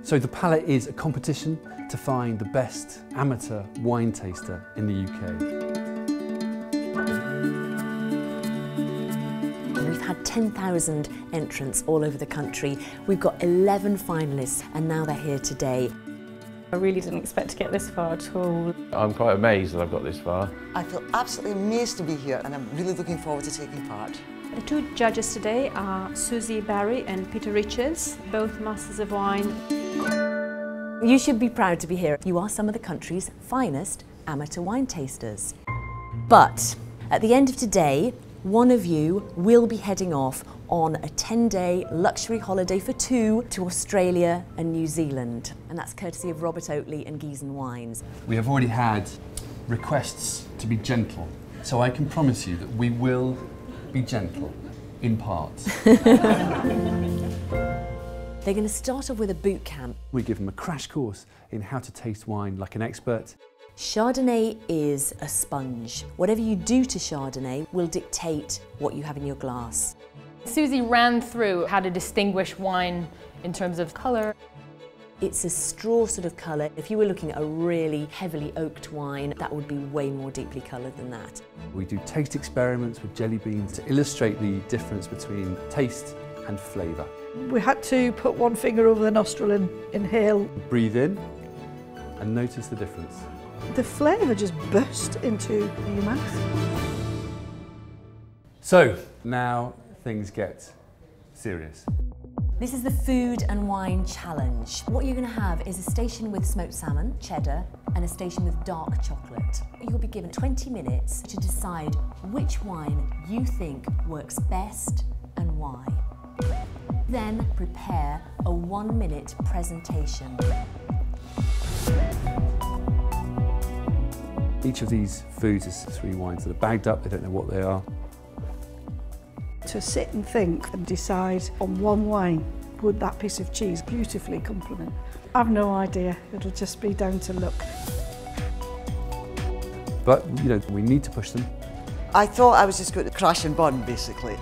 So the Palate is a competition to find the best amateur wine taster in the UK. We've had 10,000 entrants all over the country. We've got 11 finalists and now they're here today. I really didn't expect to get this far at all. I'm quite amazed that I've got this far. I feel absolutely amazed to be here and I'm really looking forward to taking part. The two judges today are Susie Barry and Peter Richards, both masters of wine. You should be proud to be here. You are some of the country's finest amateur wine tasters. But at the end of today, one of you will be heading off on a 10-day luxury holiday for two to Australia and New Zealand. And that's courtesy of Robert Oatley and Giesen Wines. We have already had requests to be gentle, so I can promise you that we will be gentle, in parts. They're going to start off with a boot camp. We give them a crash course in how to taste wine like an expert. Chardonnay is a sponge. Whatever you do to Chardonnay will dictate what you have in your glass. Susie ran through how to distinguish wine in terms of colour. It's a straw sort of colour. If you were looking at a really heavily oaked wine, that would be way more deeply coloured than that. We do taste experiments with jelly beans to illustrate the difference between taste and flavour. We had to put one finger over the nostril and inhale. Breathe in and notice the difference. The flavour just burst into your mouth. So, now things get serious. This is the Food and Wine Challenge. What you're going to have is a station with smoked salmon, cheddar, and a station with dark chocolate. You'll be given 20 minutes to decide which wine you think works best and why. Then prepare a 1-minute presentation. Each of these foods is 3 wines that are bagged up, they don't know what they are. To sit and think and decide on one wine, would that piece of cheese beautifully complement? I've no idea, it'll just be down to luck. But, you know, we need to push them. I thought I was just going to crash and burn, basically.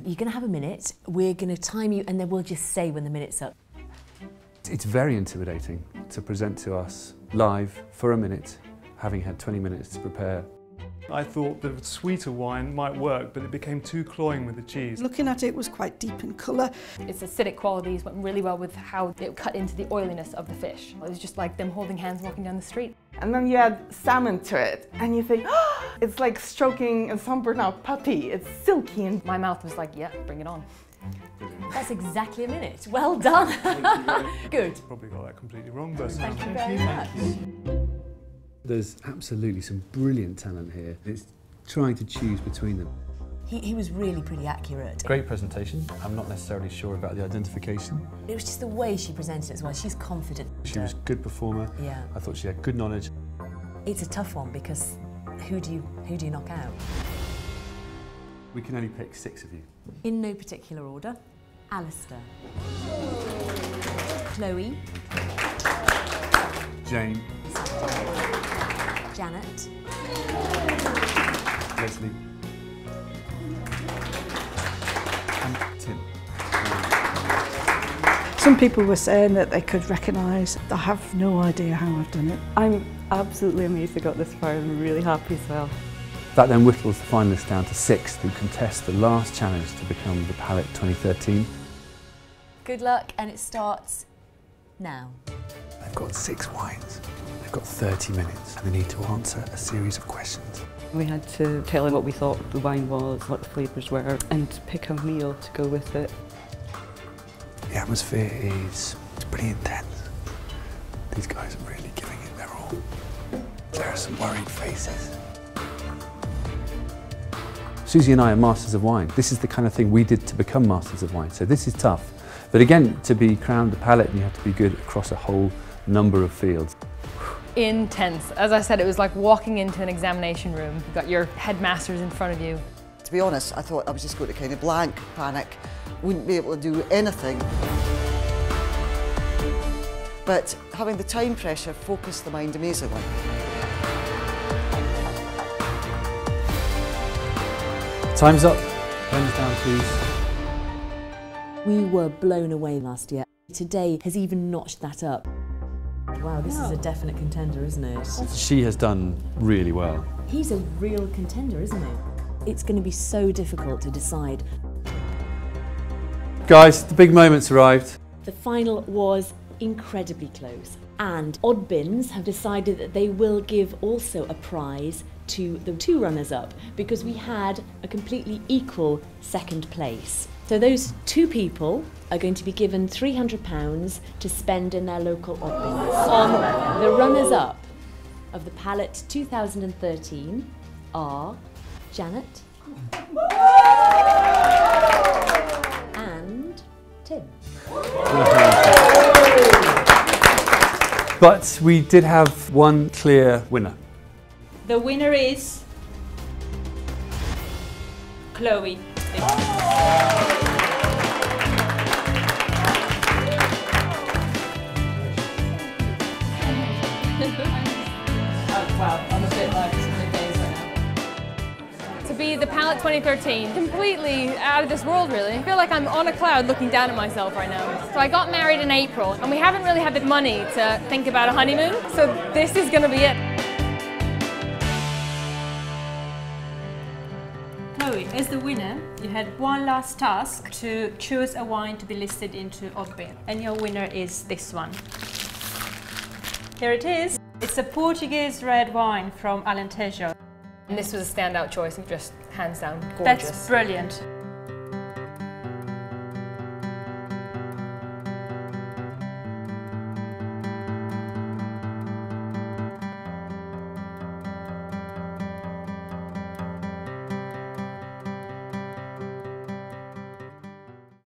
You're going to have a minute, we're going to time you, and then we'll just say when the minute's up. It's very intimidating to present to us live for a minute, having had 20 minutes to prepare. I thought the sweeter wine might work, but it became too cloying with the cheese. Looking at it, was quite deep in colour. Its acidic qualities went really well with how it cut into the oiliness of the fish. It was just like them holding hands walking down the street. And then you add salmon to it, and you think, oh, it's like stroking a sunburned out puppy. It's silky. And my mouth was like, yeah, bring it on. That's exactly a minute. Well done. Good. Probably got that completely wrong, but Thank you very much. There's absolutely some brilliant talent here. It's trying to choose between them. He was really pretty accurate. Great presentation. I'm not necessarily sure about the identification. It was just the way she presented it as well. She's confident. She was a good performer. Yeah. I thought she had good knowledge. It's a tough one because who do you knock out? We can only pick 6 of you. In no particular order. Alistair. Chloe. Jane. Janet. Leslie. And Tim. Some people were saying that they could recognise. I have no idea how I've done it. I'm absolutely amazed I got this far. I'm really happy as well. That then whittles the finalists down to 6 who contest the last challenge to become the Palate 2013. Good luck, and it starts now. They've got 6 wines. They've got 30 minutes and they need to answer a series of questions. We had to tell them what we thought the wine was, what the flavours were, and pick a meal to go with it. The atmosphere is pretty intense. These guys are really giving it their all. There are some worried faces. Susie and I are masters of wine. This is the kind of thing we did to become masters of wine, so this is tough. But again, to be crowned the Palate, you have to be good across a whole number of fields. Intense. As I said, it was like walking into an examination room. You've got your headmasters in front of you. To be honest, I thought I was just going to kind of blank, panic, wouldn't be able to do anything. But having the time pressure focused the mind amazingly. Time's up. Pens down, please. We were blown away last year. Today has even notched that up. Wow, this is a definite contender, isn't it? She has done really well. He's a real contender, isn't he? It's going to be so difficult to decide. Guys, the big moment's arrived. The final was incredibly close, and Oddbins have decided that they will give also a prize to the two runners-up because we had a completely equal second place. So those two people are going to be given £300 to spend in their local Oddbins. On the runners-up of the Palate 2013 are Janet and Tim. But we did have one clear winner. The winner is Chloe. Wow, I'm a bit like some days right now. To be the Palate 2013, completely out of this world really. I feel like I'm on a cloud looking down at myself right now. So I got married in April and we haven't really had the money to think about a honeymoon, so this is gonna be it. Chloe, as the winner, you had one last task to choose a wine to be listed into Oddbin. And your winner is this one. Here it is. It's a Portuguese red wine from Alentejo. And this was a standout choice, just hands down gorgeous. That's brilliant.